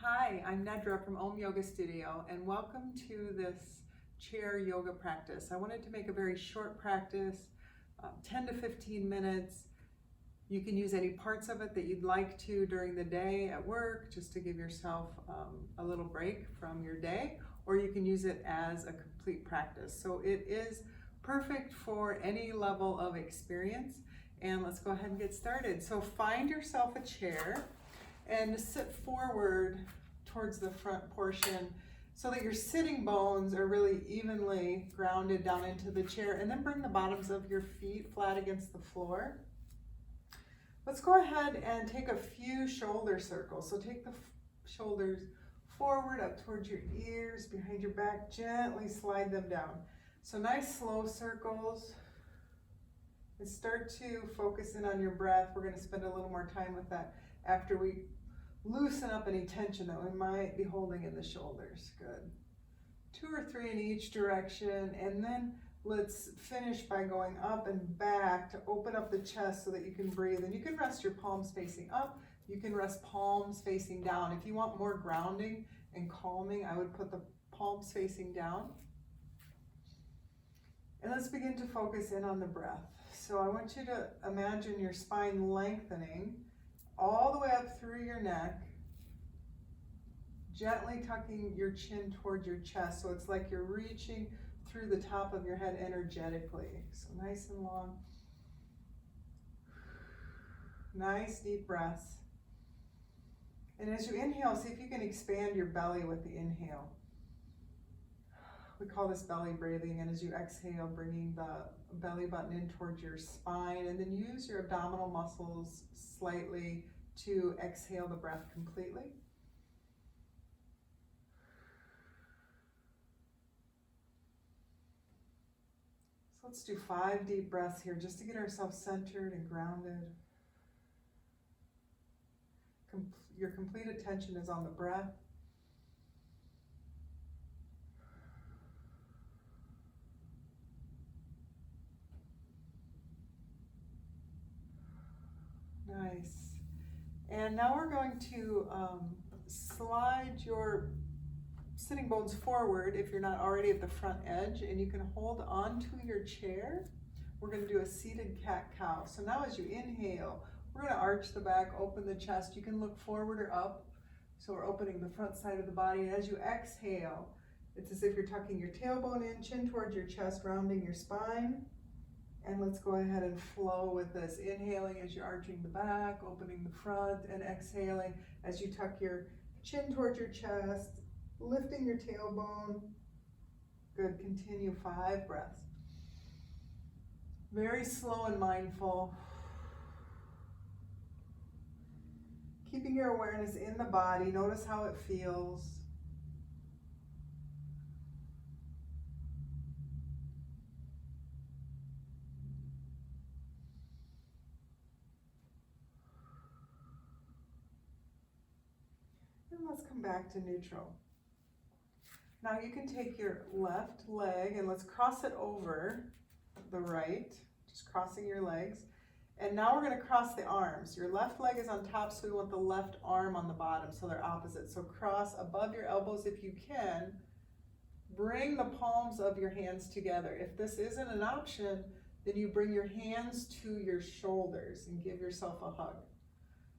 Hi, I'm Nedra from Om Yoga Studio, and welcome to this chair yoga practice. I wanted to make a very short practice, 10 to 15 minutes. You can use any parts of it that you'd like to during the day at work, just to give yourself a little break from your day, or you can use it as a complete practice. So it is perfect for any level of experience. And let's go ahead and get started. So find yourself a chair and sit forward towards the front portion so that your sitting bones are really evenly grounded down into the chair, and then bring the bottoms of your feet flat against the floor. Let's go ahead and take a few shoulder circles. So take the shoulders forward up towards your ears, behind your back, gently slide them down. So nice slow circles. And start to focus in on your breath. We're going to spend a little more time with that after we loosen up any tension that we might be holding in the shoulders. Good. 2 or 3 in each direction, and then let's finish by going up and back to open up the chest so that you can breathe. And you can rest your palms facing up. You can rest palms facing down. If you want more grounding and calming, I would put the palms facing down. And let's begin to focus in on the breath. So I want you to imagine your spine lengthening all the way up through your neck, gently tucking your chin towards your chest. So it's like you're reaching through the top of your head energetically. So nice and long. Nice deep breaths. And as you inhale, see if you can expand your belly with the inhale. We call this belly breathing. And as you exhale, bringing the belly button in towards your spine, and then use your abdominal muscles slightly to exhale the breath completely. So let's do 5 deep breaths here just to get ourselves centered and grounded. Your complete attention is on the breath. Nice. And now we're going to slide your sitting bones forward if you're not already at the front edge, and you can hold onto your chair. We're going to do a seated cat-cow. So now as you inhale, we're going to arch the back, open the chest. You can look forward or up. So we're opening the front side of the body. And as you exhale, it's as if you're tucking your tailbone in, chin towards your chest, rounding your spine. And let's go ahead and flow with this. Inhaling as you're arching the back, opening the front, and exhaling as you tuck your chin towards your chest, lifting your tailbone. Good, continue 5 breaths. Very slow and mindful. Keeping your awareness in the body. Notice how it feels. Let's come back to neutral. Now you can take your left leg and let's cross it over the right, just crossing your legs. And now we're going to cross the arms. Your left leg is on top, so we want the left arm on the bottom, so they're opposite. So cross above your elbows if you can. Bring the palms of your hands together. If this isn't an option, then you bring your hands to your shoulders and give yourself a hug.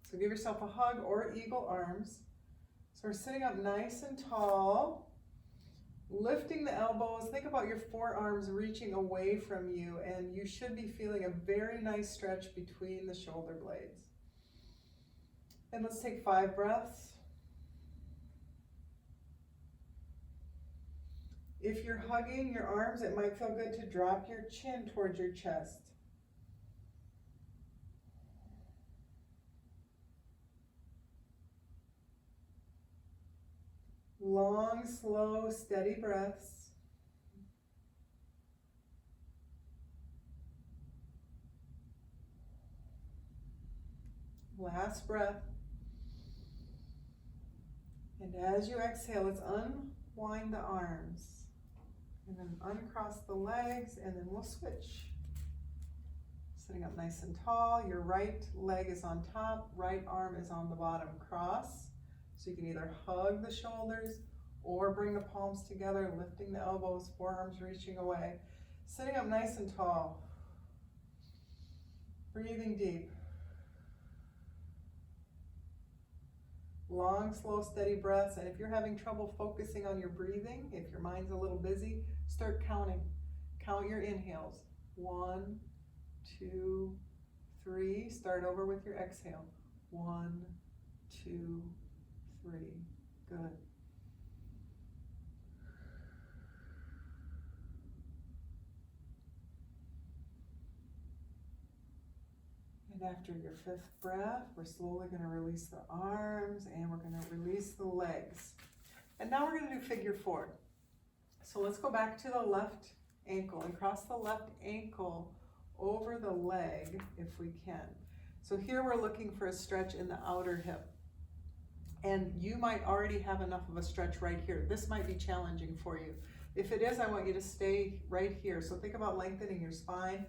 So give yourself a hug or eagle arms. So we're sitting up nice and tall, lifting the elbows. Think about your forearms reaching away from you, and you should be feeling a very nice stretch between the shoulder blades. And let's take 5 breaths. If you're hugging your arms, it might feel good to drop your chin towards your chest. Long, slow, steady breaths. Last breath. And as you exhale, let's unwind the arms. And then uncross the legs, and then we'll switch. Sitting up nice and tall. Your right leg is on top, right arm is on the bottom. Cross. So you can either hug the shoulders or bring the palms together, lifting the elbows, forearms reaching away. Sitting up nice and tall. Breathing deep. Long, slow, steady breaths. And if you're having trouble focusing on your breathing, if your mind's a little busy, start counting. Count your inhales. 1, 2, 3. Start over with your exhale. 1, 2, 3. Good. And after your 5th breath, we're slowly going to release the arms and we're going to release the legs. And now we're going to do figure 4. So let's go back to the left ankle and cross the left ankle over the leg if we can. So here we're looking for a stretch in the outer hip. And you might already have enough of a stretch right here. This might be challenging for you. If it is, I want you to stay right here. So think about lengthening your spine.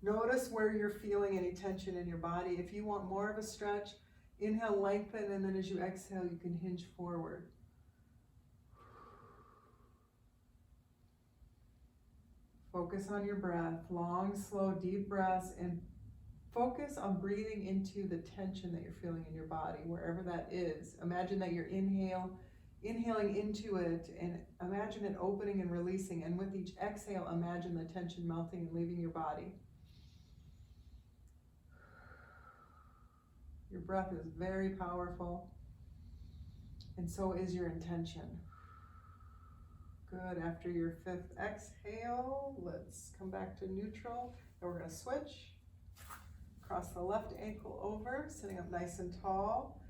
Notice where you're feeling any tension in your body. If you want more of a stretch, inhale, lengthen, and then as you exhale, you can hinge forward. Focus on your breath, long, slow, deep breaths, and focus on breathing into the tension that you're feeling in your body, wherever that is. Imagine that you're inhaling into it, and imagine it opening and releasing. And with each exhale, imagine the tension melting and leaving your body. Your breath is very powerful, and so is your intention. Good. After your 5th exhale, let's come back to neutral, and we're going to switch. Cross the left ankle over, sitting up nice and tall.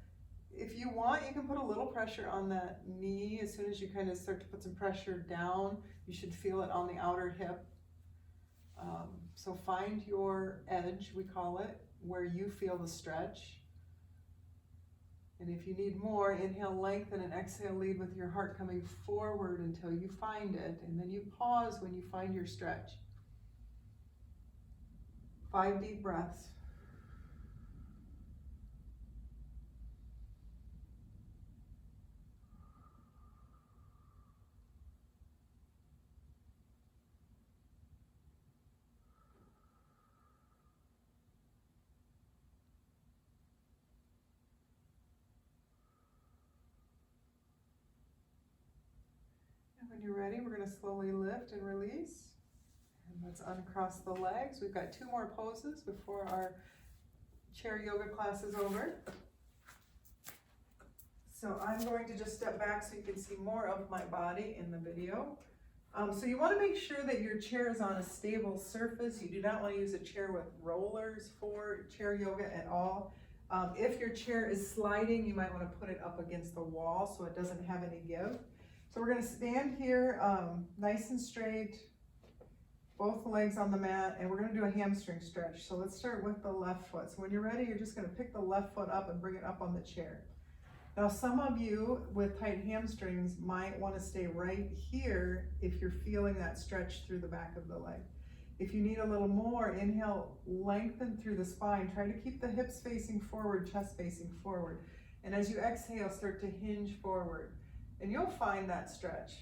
If you want, you can put a little pressure on that knee. As soon as you kind of start to put some pressure down, you should feel it on the outer hip. So find your edge, we call it, where you feel the stretch. And if you need more, inhale, lengthen, and exhale, lead with your heart coming forward until you find it. And then you pause when you find your stretch. 5 deep breaths. When you're ready, we're going to slowly lift and release. And let's uncross the legs. We've got 2 more poses before our chair yoga class is over. So I'm going to just step back so you can see more of my body in the video. So you want to make sure that your chair is on a stable surface. You do not want to use a chair with rollers for chair yoga at all. If your chair is sliding, you might want to put it up against the wall so it doesn't have any give. So we're going to stand here nice and straight, both legs on the mat, and we're going to do a hamstring stretch. So let's start with the left foot. So when you're ready, you're just going to pick the left foot up and bring it up on the chair. Now some of you with tight hamstrings might want to stay right here if you're feeling that stretch through the back of the leg. If you need a little more, inhale, lengthen through the spine. Try to keep the hips facing forward, chest facing forward. And as you exhale, start to hinge forward. And you'll find that stretch.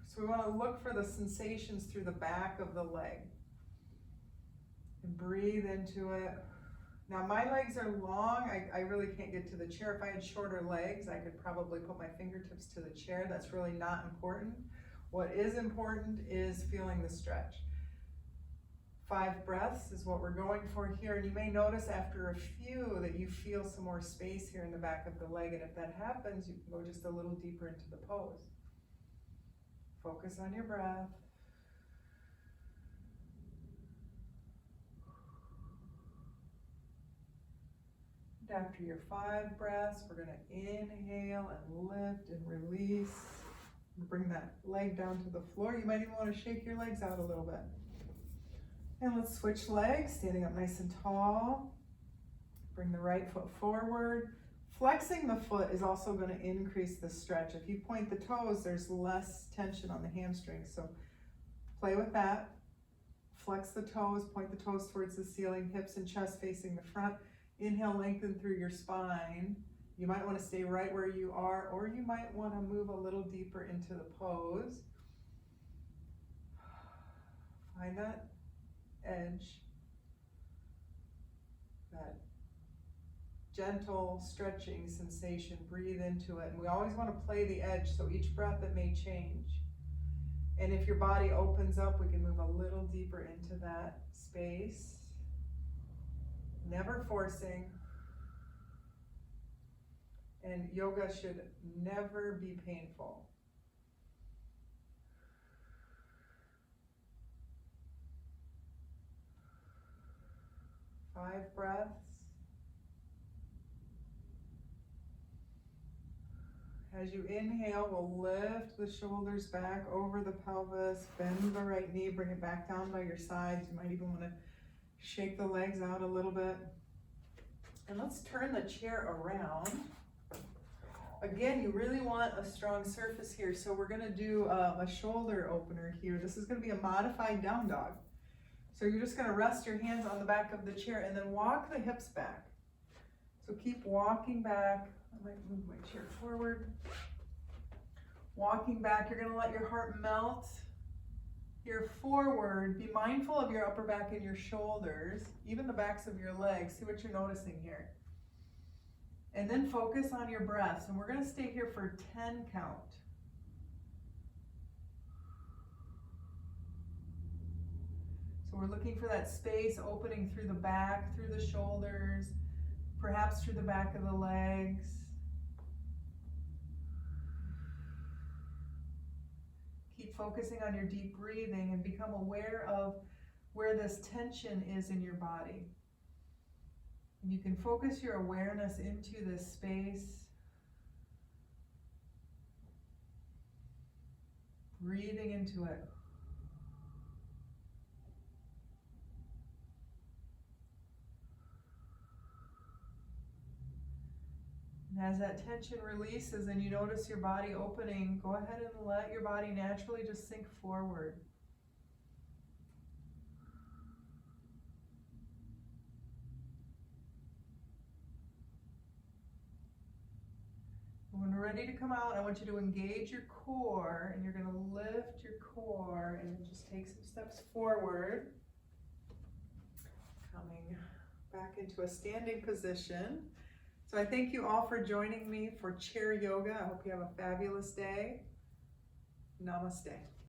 So we want to look for the sensations through the back of the leg. And breathe into it. Now my legs are long. I really can't get to the chair. If I had shorter legs, I could probably put my fingertips to the chair. That's really not important. What is important is feeling the stretch. 5 breaths is what we're going for here, and you may notice after a few that you feel some more space here in the back of the leg, and if that happens, you can go just a little deeper into the pose. Focus on your breath. And after your 5 breaths, we're going to inhale and lift and release. Bring that leg down to the floor. You might even want to shake your legs out a little bit. And let's switch legs, standing up nice and tall. Bring the right foot forward. Flexing the foot is also going to increase the stretch. If you point the toes, there's less tension on the hamstrings. So play with that. Flex the toes, point the toes towards the ceiling, hips and chest facing the front. Inhale, lengthen through your spine. You might want to stay right where you are, or you might want to move a little deeper into the pose. Find that edge, that gentle stretching sensation. Breathe into it. And we always want to play the edge, so each breath it may change. And if your body opens up, we can move a little deeper into that space. Never forcing. And yoga should never be painful. Five breaths. As you inhale, we'll lift the shoulders back over the pelvis, bend the right knee, bring it back down by your sides. You might even want to shake the legs out a little bit. And let's turn the chair around. Again, you really want a strong surface here, so we're going to do a shoulder opener here. This is going to be a modified down dog. So you're just going to rest your hands on the back of the chair and then walk the hips back. So keep walking back. I might move my chair forward. Walking back, you're going to let your heart melt here forward. Be mindful of your upper back and your shoulders, even the backs of your legs. See what you're noticing here. And then focus on your breaths. And we're going to stay here for 10 count. So we're looking for that space opening through the back, through the shoulders, perhaps through the back of the legs. Keep focusing on your deep breathing and become aware of where this tension is in your body. And you can focus your awareness into this space. Breathing into it. And as that tension releases and you notice your body opening, go ahead and let your body naturally just sink forward. When we're ready to come out, I want you to engage your core, and you're going to lift your core and then just take some steps forward. Coming back into a standing position. So I thank you all for joining me for chair yoga. I hope you have a fabulous day. Namaste.